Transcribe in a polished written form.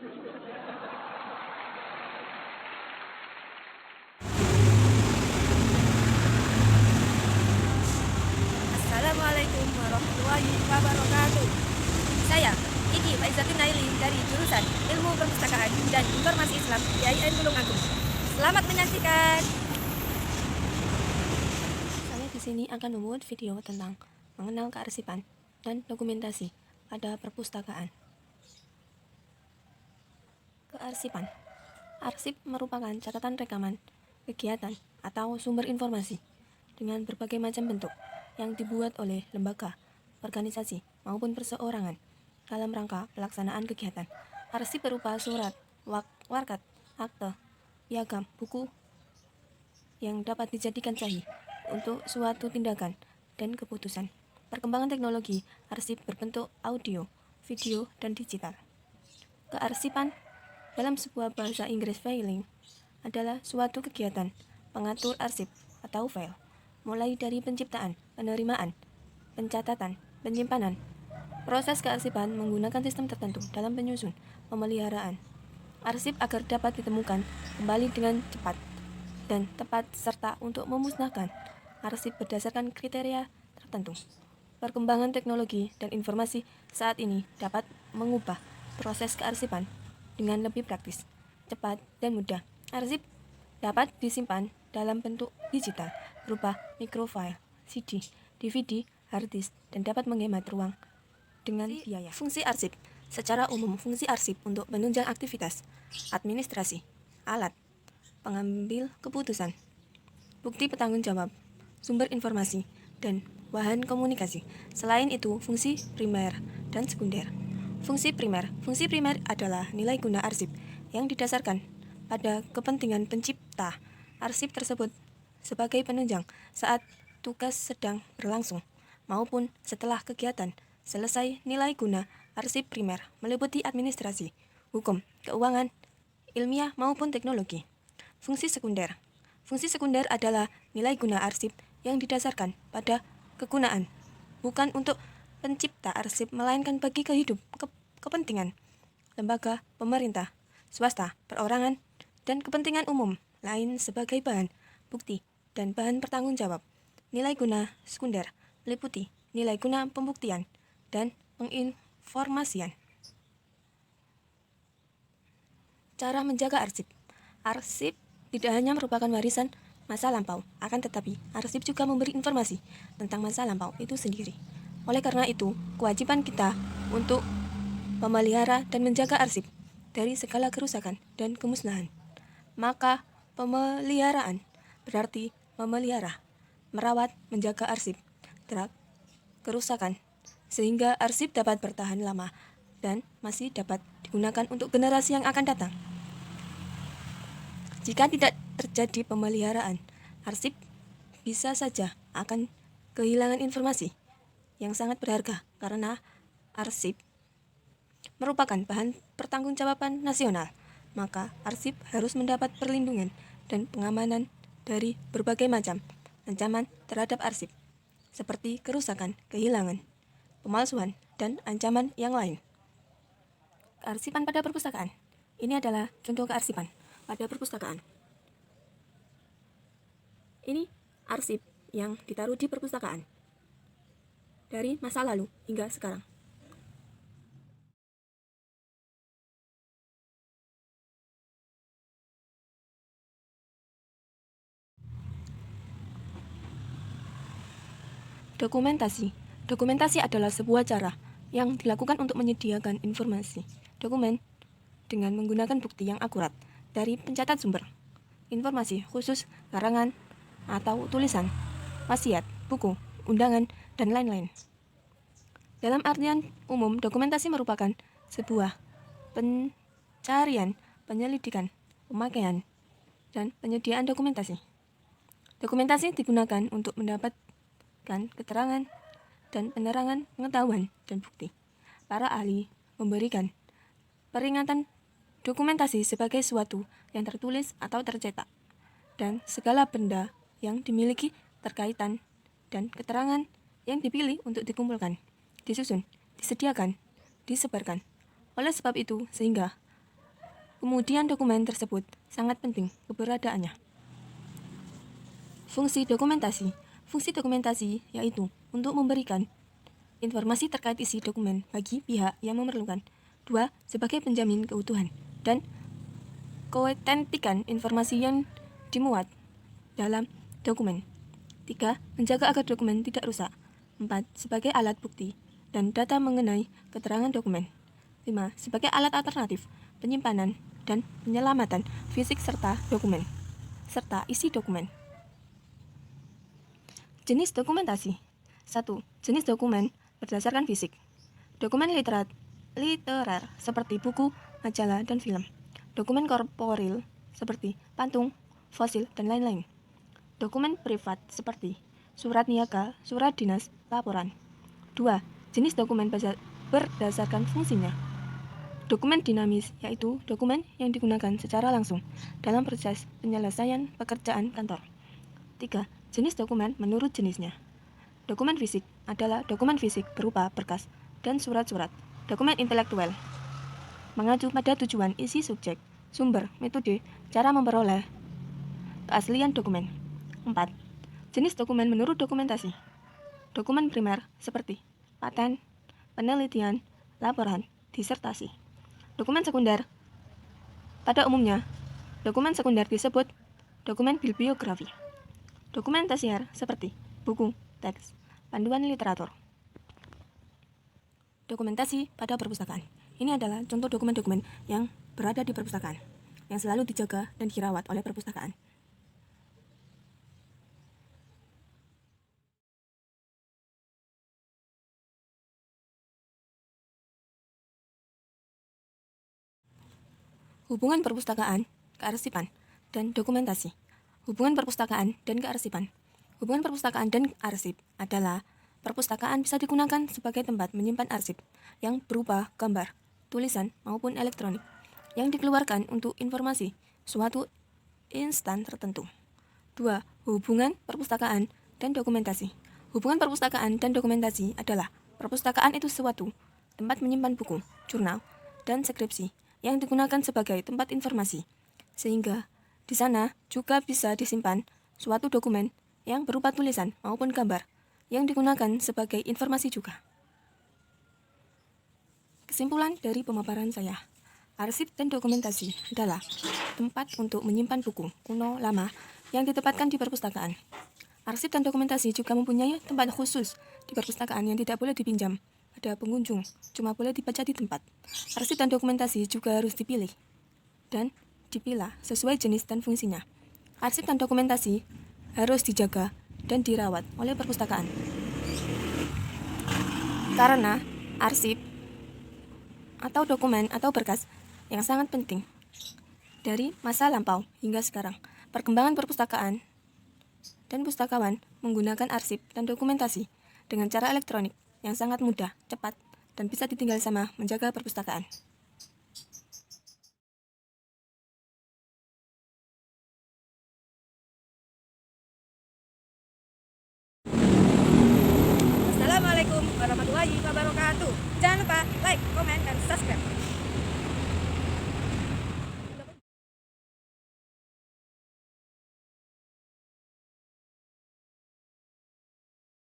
Assalamualaikum warahmatullahi wabarakatuh. Saya Iki Faizatun Naili dari jurusan Ilmu Perpustakaan dan Informasi Islam IAIN Tulungagung. Selamat menyaksikan. Saya di sini akan membuat video tentang mengenal kearsipan dan dokumentasi pada perpustakaan. Kearsipan. Arsip merupakan catatan rekaman, kegiatan, atau sumber informasi dengan berbagai macam bentuk yang dibuat oleh lembaga, organisasi, maupun perseorangan dalam rangka pelaksanaan kegiatan. Arsip berupa surat, warkat, akte, piagam, buku yang dapat dijadikan sahih untuk suatu tindakan dan keputusan. Perkembangan teknologi arsip berbentuk audio, video, dan digital. Kearsipan dalam sebuah bahasa Inggris filing adalah suatu kegiatan pengatur arsip atau file, mulai dari penciptaan, penerimaan, pencatatan, penyimpanan. Proses kearsipan menggunakan sistem tertentu dalam penyusun pemeliharaan arsip agar dapat ditemukan kembali dengan cepat dan tepat serta untuk memusnahkan arsip berdasarkan kriteria tertentu. Perkembangan teknologi dan informasi saat ini dapat mengubah proses kearsipan dengan lebih praktis, cepat, dan mudah. Arsip dapat disimpan dalam bentuk digital berupa mikrofile, CD, DVD, hard disk, dan dapat menghemat ruang dengan biaya. Fungsi arsip. Secara umum, fungsi arsip untuk menunjang aktivitas administrasi, alat, pengambil keputusan, bukti petanggung jawab, sumber informasi, dan bahan komunikasi. Selain itu, fungsi primer dan sekunder. Fungsi primer adalah nilai guna arsip yang didasarkan pada kepentingan pencipta arsip tersebut sebagai penunjang saat tugas sedang berlangsung maupun setelah kegiatan selesai. Nilai guna arsip primer meliputi administrasi, hukum, keuangan, ilmiah maupun teknologi. Fungsi sekunder adalah nilai guna arsip yang didasarkan pada kegunaan, bukan untuk pencipta arsip melainkan bagi kepentingan lembaga, pemerintah, swasta, perorangan, dan kepentingan umum lain sebagai bahan bukti dan bahan pertanggungjawab. Nilai guna sekunder meliputi nilai guna pembuktian dan penginformasian. Cara menjaga arsip. Arsip tidak hanya merupakan warisan masa lampau, akan tetapi arsip juga memberi informasi tentang masa lampau itu sendiri. Oleh karena itu, kewajiban kita untuk memelihara dan menjaga arsip dari segala kerusakan dan kemusnahan. Maka, pemeliharaan berarti memelihara, merawat, menjaga arsip dari kerusakan, sehingga arsip dapat bertahan lama dan masih dapat digunakan untuk generasi yang akan datang. Jika tidak terjadi pemeliharaan, arsip bisa saja akan kehilangan informasi yang sangat berharga karena arsip merupakan bahan pertanggungjawaban nasional. Maka arsip harus mendapat perlindungan dan pengamanan dari berbagai macam ancaman terhadap arsip, seperti kerusakan, kehilangan, pemalsuan, dan ancaman yang lain. Kearsipan pada perpustakaan. Ini adalah contoh kearsipan pada perpustakaan. Ini arsip yang ditaruh di perpustakaan dari masa lalu hingga sekarang. Dokumentasi. Dokumentasi adalah sebuah cara yang dilakukan untuk menyediakan informasi dokumen dengan menggunakan bukti yang akurat dari pencatat sumber informasi khusus, karangan atau tulisan, wasiat, buku, undangan, dan lain-lain. Dalam artian umum, dokumentasi merupakan sebuah pencarian, penyelidikan, pemakaian, dan penyediaan dokumentasi. Dokumentasi digunakan untuk mendapatkan keterangan dan penerangan pengetahuan dan bukti. Para ahli memberikan peringatan dokumentasi sebagai suatu yang tertulis atau tercetak, dan segala benda yang dimiliki terkaitan dan keterangan yang dipilih untuk dikumpulkan, disusun, disediakan, disebarkan. Oleh sebab itu, sehingga Kemudian dokumen tersebut sangat penting keberadaannya. Fungsi dokumentasi. Fungsi dokumentasi yaitu untuk memberikan informasi terkait isi dokumen bagi pihak yang memerlukan. 2. Sebagai penjamin keutuhan dan keautentikan informasi yang dimuat dalam dokumen. 3. Menjaga agar dokumen tidak rusak. 4. Sebagai alat bukti dan data mengenai keterangan dokumen. 5. Sebagai alat alternatif penyimpanan dan penyelamatan fisik serta dokumen, serta isi dokumen. Jenis dokumentasi. 1. Jenis dokumen berdasarkan fisik. Dokumen literer seperti buku, majalah, dan film. Dokumen korporil seperti patung, fosil, dan lain-lain. Dokumen privat seperti surat niaga, surat dinas, laporan. 2. Jenis dokumen berdasarkan fungsinya. Dokumen dinamis yaitu dokumen yang digunakan secara langsung dalam proses penyelesaian pekerjaan kantor. 3. Jenis dokumen menurut jenisnya. Dokumen fisik adalah dokumen fisik berupa berkas dan surat-surat. Dokumen intelektual mengacu pada tujuan, isi, subjek, sumber, metode, cara memperoleh keaslian dokumen. 4. Jenis dokumen menurut dokumentasi. Dokumen primer seperti paten, penelitian, laporan, disertasi. Dokumen sekunder. Pada umumnya, dokumen sekunder disebut dokumen bibliografi. Dokumen tersier seperti buku, teks, panduan literatur. Dokumentasi pada perpustakaan. Ini adalah contoh dokumen-dokumen yang berada di perpustakaan, yang selalu dijaga dan dirawat oleh perpustakaan. Hubungan perpustakaan, kearsipan, dan dokumentasi. Hubungan perpustakaan dan kearsipan. Hubungan perpustakaan dan arsip adalah perpustakaan bisa digunakan sebagai tempat menyimpan arsip yang berupa gambar, tulisan, maupun elektronik yang dikeluarkan untuk informasi suatu instan tertentu. 2. Hubungan perpustakaan dan dokumentasi. Hubungan perpustakaan dan dokumentasi adalah perpustakaan itu suatu tempat menyimpan buku, jurnal, dan skripsi yang digunakan sebagai tempat informasi, sehingga di sana juga bisa disimpan suatu dokumen yang berupa tulisan maupun gambar yang digunakan sebagai informasi juga. Kesimpulan dari pemaparan saya, arsip dan dokumentasi adalah tempat untuk menyimpan buku kuno lama yang ditempatkan di perpustakaan. Arsip dan dokumentasi juga mempunyai tempat khusus di perpustakaan yang tidak boleh dipinjam pada pengunjung, cuma boleh dibaca di tempat. Arsip dan dokumentasi juga harus dipilih dan dipilah sesuai jenis dan fungsinya. Arsip dan dokumentasi harus dijaga dan dirawat oleh perpustakaan. Karena arsip atau dokumen atau berkas yang sangat penting dari masa lampau hingga sekarang. Perkembangan perpustakaan dan pustakawan menggunakan arsip dan dokumentasi dengan cara elektronik yang sangat mudah, cepat, dan bisa ditinggal sama menjaga perpustakaan. Assalamualaikum warahmatullahi wabarakatuh. Jangan lupa like, komen, dan subscribe.